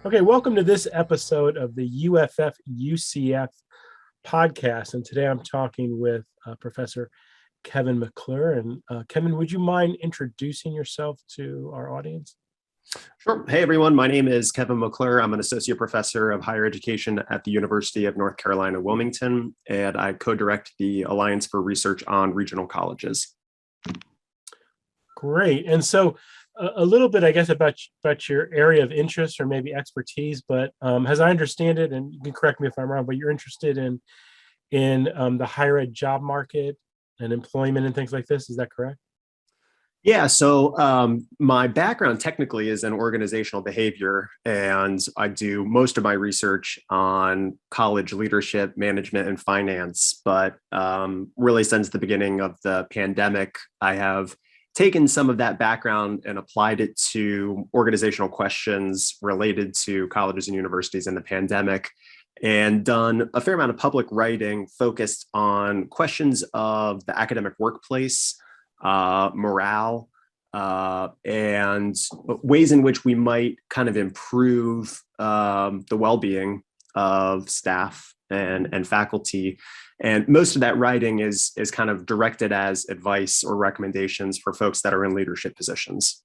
Okay, welcome to this episode of the UFF UCF podcast. And today I'm talking with Professor Kevin McClure. And Kevin, would you mind introducing yourself to our audience? Sure. Hey, everyone. My name is Kevin McClure. I'm an associate professor of higher education at the University of North Carolina, Wilmington, and I co-direct the Alliance for Research on Regional Colleges. Great. And so a little bit, I guess, about your area of interest or maybe expertise, but as I understand it, and you can correct me if I'm wrong, but you're interested in the higher ed job market and employment and things like this. Is that correct? Yeah, so my background technically is in organizational behavior, and I do most of my research on college leadership, management, and finance. But really, since the beginning of the pandemic, I have taken some of that background and applied it to organizational questions related to colleges and universities in the pandemic, and done a fair amount of public writing focused on questions of the academic workplace, morale, and ways in which we might kind of improve the well-being of staff and faculty. And most of that writing is kind of directed as advice or recommendations for folks that are in leadership positions.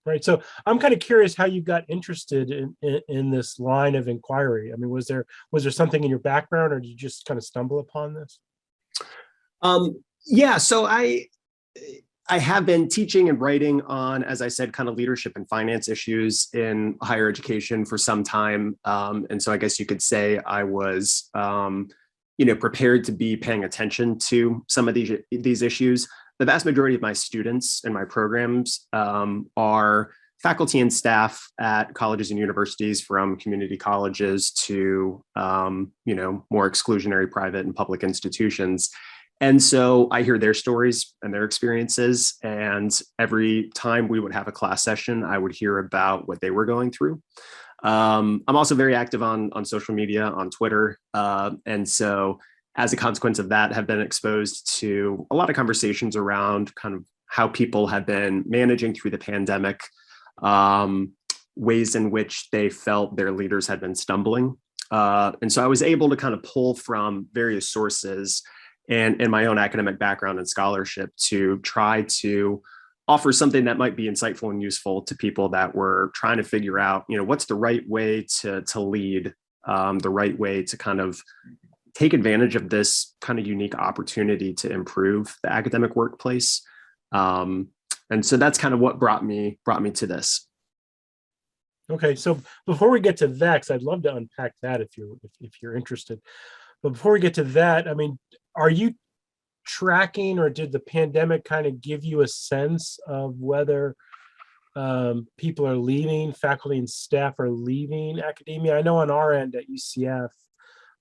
Right. So I'm kind of curious how you got interested in this line of inquiry. I mean, was there something in your background, or did you just kind of stumble upon this? Yeah, so I have been teaching and writing on, as I said, kind of leadership and finance issues in higher education for some time. And so I guess you could say I was, prepared to be paying attention to some of these issues. The vast majority of my students in my programs are faculty and staff at colleges and universities, from community colleges to, more exclusionary private and public institutions. And so I hear their stories and their experiences. And every time we would have a class session, I would hear about what they were going through. I'm also very active on social media, on Twitter. And so as a consequence of that, have been exposed to a lot of conversations around kind of how people have been managing through the pandemic, ways in which they felt their leaders had been stumbling. And so I was able to kind of pull from various sources and in my own academic background and scholarship to try to offer something that might be insightful and useful to people that were trying to figure out, what's the right way to lead, the right way to kind of take advantage of this kind of unique opportunity to improve the academic workplace. And so that's kind of what brought me to this. Okay, so before we get to that, 'cause I'd love to unpack that if you're interested. But before we get to that, I mean, are you tracking, or did the pandemic kind of give you a sense of whether people are leaving, faculty and staff are leaving academia? I know on our end at UCF,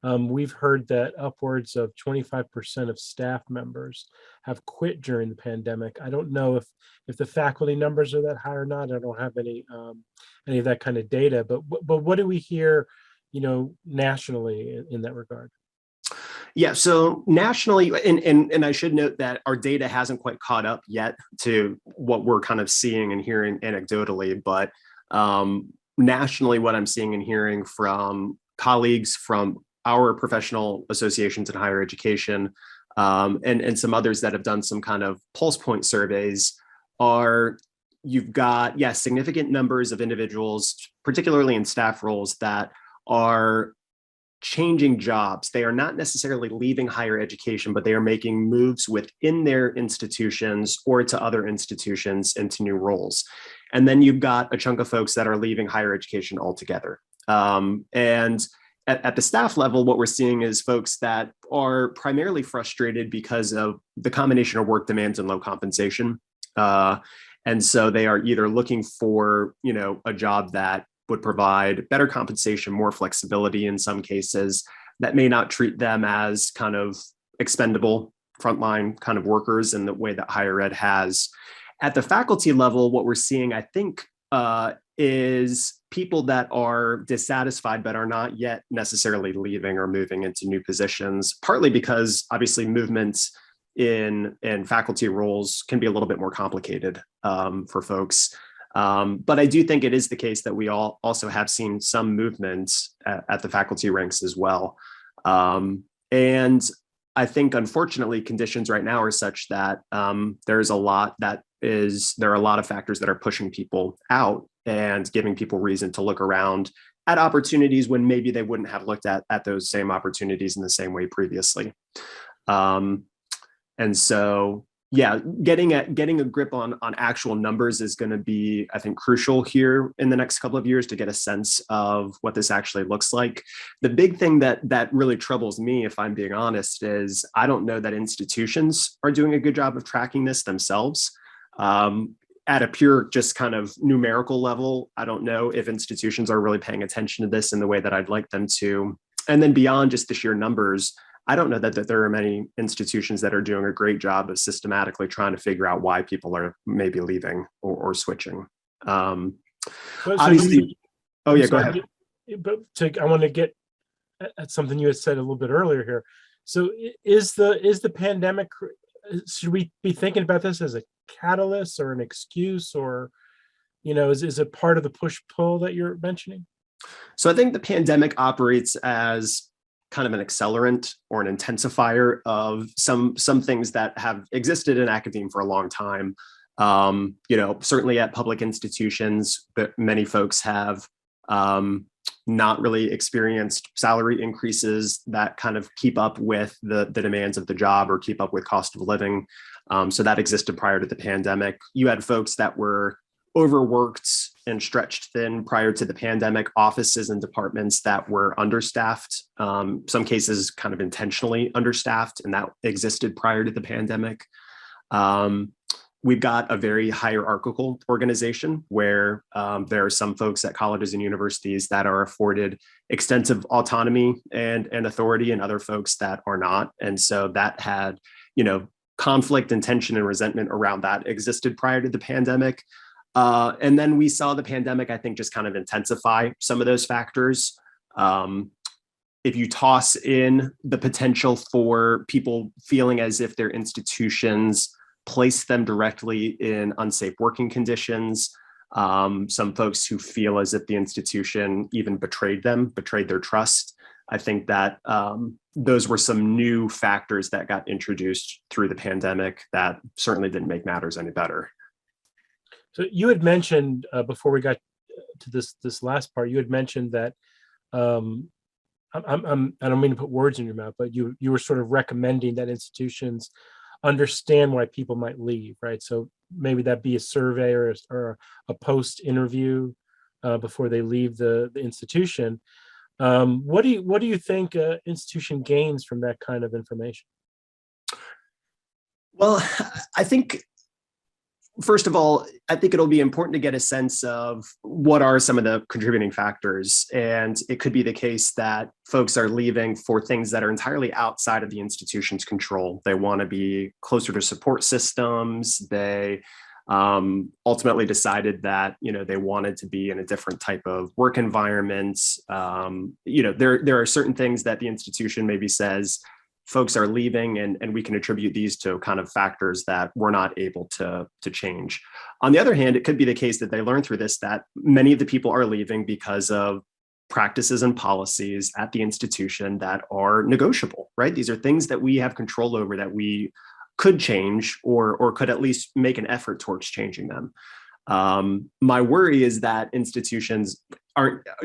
we've heard that upwards of 25% of staff members have quit during the pandemic. I don't know if the faculty numbers are that high or not. I don't have any of that kind of data, but what do we hear, nationally in that regard? Yeah, so nationally, and I should note that our data hasn't quite caught up yet to what we're kind of seeing and hearing anecdotally, but nationally, what I'm seeing and hearing from colleagues from our professional associations in higher education, and some others that have done some kind of pulse point surveys, are you've got, yes, significant numbers of individuals, particularly in staff roles, that are changing jobs. They are not necessarily leaving higher education, but they are making moves within their institutions or to other institutions into new roles. And then you've got a chunk of folks that are leaving higher education altogether. And at the staff level, what we're seeing is folks that are primarily frustrated because of the combination of work demands and low compensation. And so they are either looking for, a job that would provide better compensation, more flexibility in some cases, that may not treat them as kind of expendable frontline kind of workers in the way that higher ed has. At the faculty level, what we're seeing, I think, is people that are dissatisfied but are not yet necessarily leaving or moving into new positions, partly because obviously movements in faculty roles can be a little bit more complicated for folks. But I do think it is the case that we all also have seen some movement at the faculty ranks as well. And I think, unfortunately, conditions right now are such that there are a lot of factors that are pushing people out and giving people reason to look around at opportunities when maybe they wouldn't have looked at those same opportunities in the same way previously. And so, yeah, getting a grip on actual numbers is going to be, I think, crucial here in the next couple of years to get a sense of what this actually looks like. The big thing that really troubles me, if I'm being honest, is I don't know that institutions are doing a good job of tracking this themselves. At a pure, just kind of numerical level, I don't know if institutions are really paying attention to this in the way that I'd like them to. And then beyond just the sheer numbers, I don't know that there are many institutions that are doing a great job of systematically trying to figure out why people are maybe leaving or switching. Obviously, oh yeah, go ahead. But I want to get at something you had said a little bit earlier here. So is the pandemic, should we be thinking about this as a catalyst or an excuse, or, is it part of the push-pull that you're mentioning? So I think the pandemic operates as kind of an accelerant or an intensifier of some things that have existed in academia for a long time. Certainly at public institutions, but many folks have not really experienced salary increases that kind of keep up with the demands of the job or keep up with cost of living. So that existed prior to the pandemic. You had folks that were overworked and stretched thin prior to the pandemic, offices and departments that were understaffed, some cases kind of intentionally understaffed, and that existed prior to the pandemic. We've got a very hierarchical organization where there are some folks at colleges and universities that are afforded extensive autonomy and authority, and other folks that are not. And so that had, conflict and tension and resentment around that existed prior to the pandemic. And then we saw the pandemic, I think, just kind of intensify some of those factors. If you toss in the potential for people feeling as if their institutions place them directly in unsafe working conditions, some folks who feel as if the institution even betrayed their trust, I think that those were some new factors that got introduced through the pandemic that certainly didn't make matters any better. So you had mentioned before we got to this last part, you had mentioned that I don't mean to put words in your mouth, but you were sort of recommending that institutions understand why people might leave, right? So maybe that be a survey or a post interview before they leave the institution. What do you think an institution gains from that kind of information? Well, I think, first of all, I think it'll be important to get a sense of what are some of the contributing factors. And it could be the case that folks are leaving for things that are entirely outside of the institution's control. They want to be closer to support systems. They ultimately decided that, they wanted to be in a different type of work environment. There are certain things that the institution maybe says folks are leaving, and we can attribute these to kind of factors that we're not able to change. On the other hand, it could be the case that they learned through this that many of the people are leaving because of practices and policies at the institution that are negotiable, right? These are things that we have control over, that we could change or could at least make an effort towards changing them. My worry is that institutions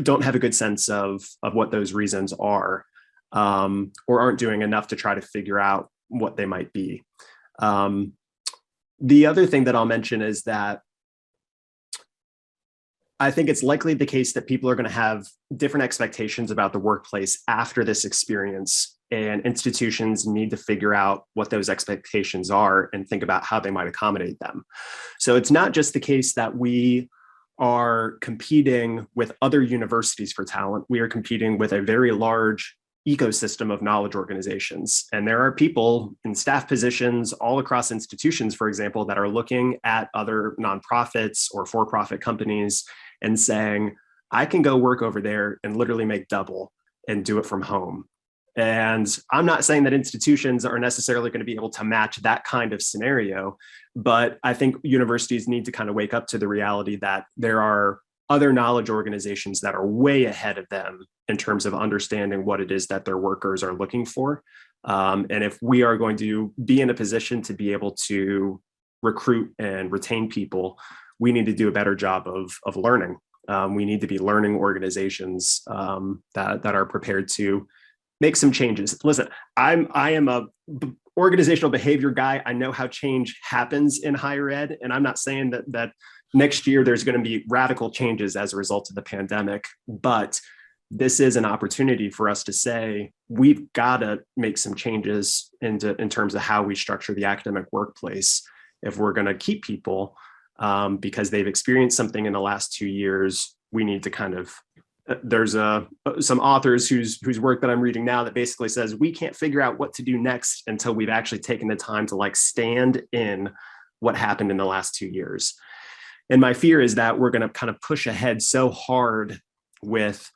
don't have a good sense of what those reasons are. Or aren't doing enough to try to figure out what they might be. The other thing that I'll mention is that I think it's likely the case that people are going to have different expectations about the workplace after this experience, and institutions need to figure out what those expectations are and think about how they might accommodate them. So it's not just the case that we are competing with other universities for talent. We are competing with a very large ecosystem of knowledge organizations. And there are people in staff positions all across institutions, for example, that are looking at other nonprofits or for-profit companies and saying, I can go work over there and literally make double and do it from home. And I'm not saying that institutions are necessarily going to be able to match that kind of scenario, but I think universities need to kind of wake up to the reality that there are other knowledge organizations that are way ahead of them in terms of understanding what it is that their workers are looking for. And if we are going to be in a position to be able to recruit and retain people, we need to do a better job of learning. We need to be learning organizations that are prepared to make some changes. Listen, I am a organizational behavior guy. I know how change happens in higher ed, and I'm not saying that next year there's going to be radical changes as a result of the pandemic, but this is an opportunity for us to say we've got to make some changes in terms of how we structure the academic workplace if we're going to keep people because they've experienced something in the last 2 years. We need to kind of there's some authors whose work that I'm reading now that basically says we can't figure out what to do next until we've actually taken the time to like stand in what happened in the last 2 years. And my fear is that we're going to kind of push ahead so hard with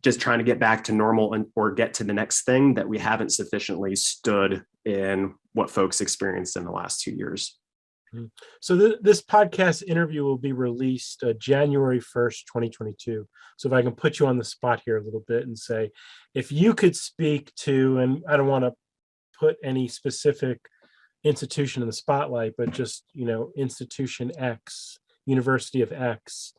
just trying to get back to normal or get to the next thing that we haven't sufficiently stood in what folks experienced in the last 2 years. So this podcast interview will be released January 1st, 2022. So if I can put you on the spot here a little bit and say, if you could speak to, and I don't want to put any specific institution in the spotlight, but just, institution X, University of X,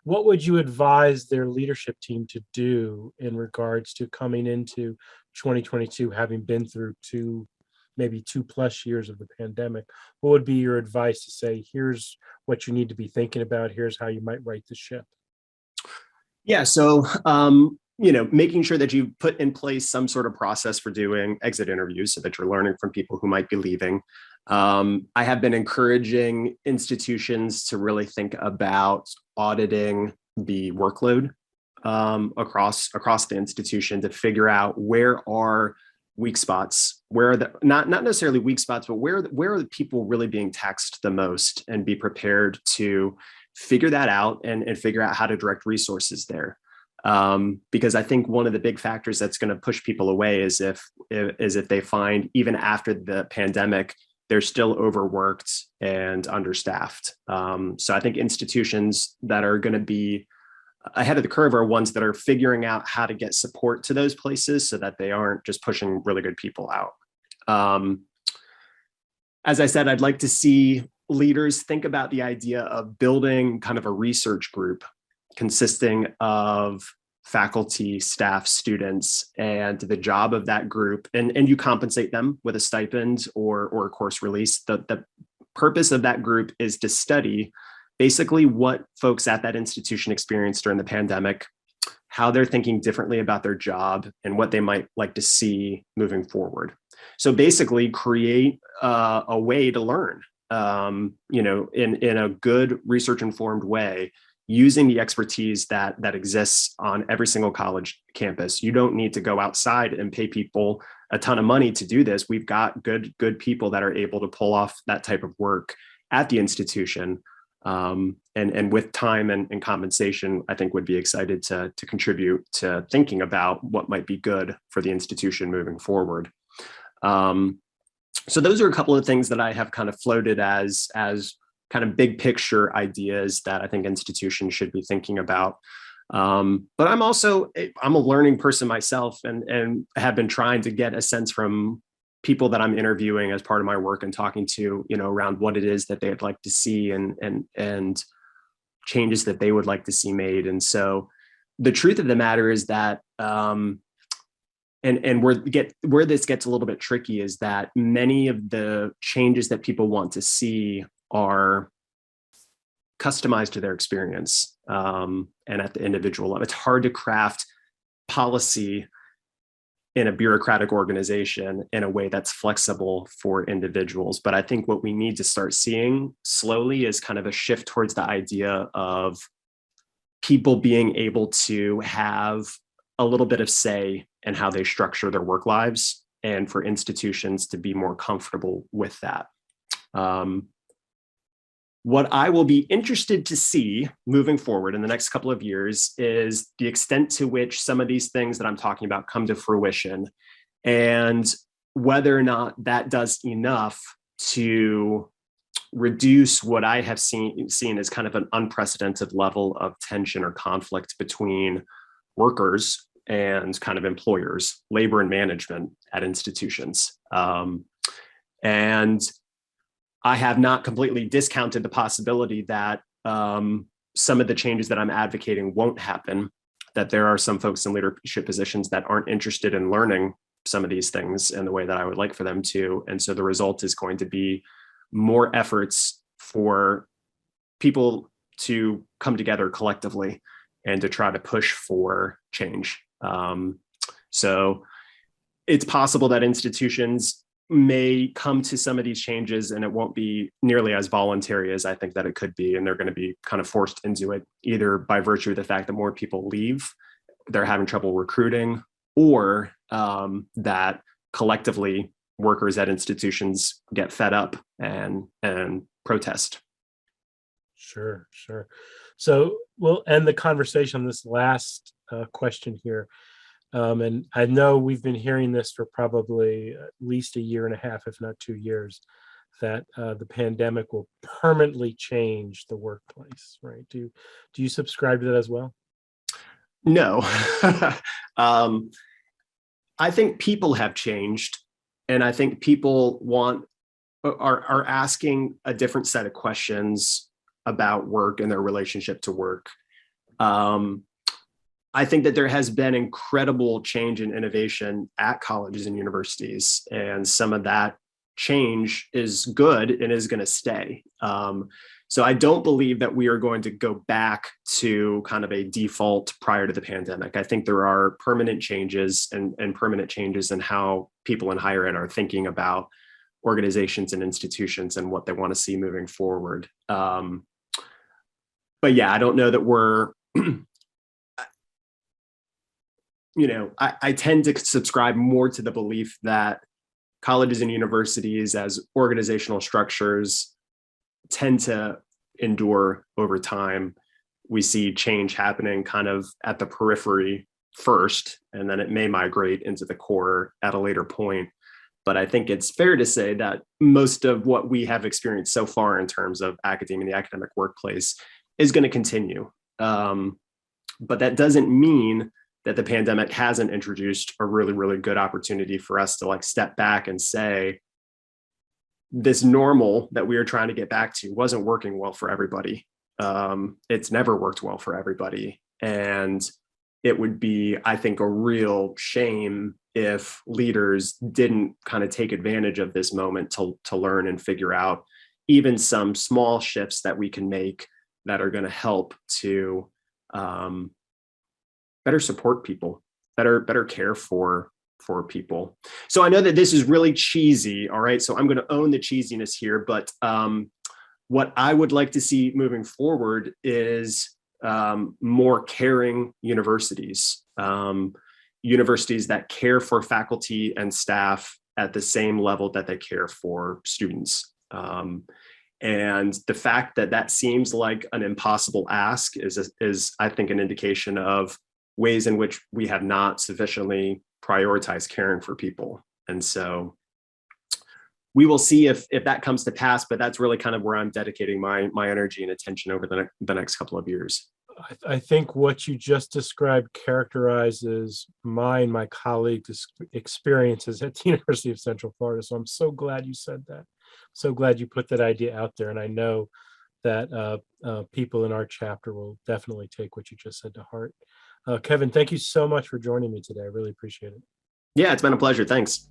what would you advise their leadership team to do in regards to coming into 2022, having been through maybe 2+ years of the pandemic? What would be your advice to say, here's what you need to be thinking about, here's how you might right the ship? Yeah, so making sure that you put in place some sort of process for doing exit interviews so that you're learning from people who might be leaving. I have been encouraging institutions to really think about auditing the workload across the institution to figure out where are weak spots, where are the not necessarily weak spots, but where are the people really being taxed the most, and be prepared to figure that out and figure out how to direct resources there. Because I think one of the big factors that's going to push people away is if they find even after the pandemic, they're still overworked and understaffed. So I think institutions that are going to be ahead of the curve are ones that are figuring out how to get support to those places so that they aren't just pushing really good people out. As I said, I'd like to see leaders think about the idea of building kind of a research group consisting of faculty, staff, students, and the job of that group, and you compensate them with a stipend or a course release. The purpose of that group is to study basically what folks at that institution experienced during the pandemic, how they're thinking differently about their job, and what they might like to see moving forward. So basically create a way to learn, in a good research-informed way, using the expertise that exists on every single college campus. You don't need to go outside and pay people a ton of money to do this. We've got good people that are able to pull off that type of work at the institution. And with time and compensation, I think would be excited to contribute to thinking about what might be good for the institution moving forward. So those are a couple of things that I have kind of floated as kind of big picture ideas that I think institutions should be thinking about. But I'm a learning person myself, and have been trying to get a sense from people that I'm interviewing as part of my work and talking to, around what it is that they'd like to see and changes that they would like to see made. And so the truth of the matter is that, and where this gets a little bit tricky is that many of the changes that people want to see are customized to their experience, and at the individual level. It's hard to craft policy in a bureaucratic organization in a way that's flexible for individuals. But I think what we need to start seeing slowly is kind of a shift towards the idea of people being able to have a little bit of say in how they structure their work lives, and for institutions to be more comfortable with that. What I will be interested to see moving forward in the next couple of years is the extent to which some of these things that I'm talking about come to fruition, and whether or not that does enough to reduce what I have seen as kind of an unprecedented level of tension or conflict between workers and kind of employers, labor and management at institutions. And I have not completely discounted the possibility that some of the changes that I'm advocating won't happen, that there are some folks in leadership positions that aren't interested in learning some of these things in the way that I would like for them to. And so the result is going to be more efforts for people to come together collectively and to try to push for change. So it's possible that institutions may come to some of these changes and it won't be nearly as voluntary as I think that it could be. And they're going to be kind of forced into it, either by virtue of the fact that more people leave, they're having trouble recruiting, or that collectively workers at institutions get fed up and protest. Sure, sure. So we'll end the conversation on this last question here. And I know we've been hearing this for probably at least a year and a half, if not 2 years, that the pandemic will permanently change the workplace, right? Do you subscribe to that as well? No. I think people have changed, and I think people are asking a different set of questions about work and their relationship to work. I think that there has been incredible change and innovation at colleges and universities, and some of that change is good and is going to stay. So I don't believe that we are going to go back to kind of a default prior to the pandemic. I think there are permanent changes and permanent changes in how people in higher ed are thinking about organizations and institutions and what they want to see moving forward. But yeah, I don't know that we're, I tend to subscribe more to the belief that colleges and universities as organizational structures tend to endure over time. We see change happening kind of at the periphery first, and then it may migrate into the core at a later point. But I think it's fair to say that most of what we have experienced so far in terms of academia and the academic workplace is going to continue. But that doesn't mean that the pandemic hasn't introduced a really, really good opportunity for us to like step back and say, this normal that we are trying to get back to wasn't working well for everybody. It's never worked well for everybody. And it would be, I think, a real shame if leaders didn't kind of take advantage of this moment to learn and figure out even some small shifts that we can make that are going to help to better support people, better care for people. So I know that this is really cheesy, all right? So I'm going to own the cheesiness here, but what I would like to see moving forward is more caring universities, universities that care for faculty and staff at the same level that they care for students. And the fact that that seems like an impossible ask is I think, an indication of ways in which we have not sufficiently prioritized caring for people. And so we will see if that comes to pass, but that's really kind of where I'm dedicating my energy and attention over the next couple of years. I think what you just described characterizes my colleagues' experiences at the University of Central Florida. So I'm so glad you said that. So glad you put that idea out there. And I know that people in our chapter will definitely take what you just said to heart. Kevin, thank you so much for joining me today. I really appreciate it. Yeah, it's been a pleasure. Thanks.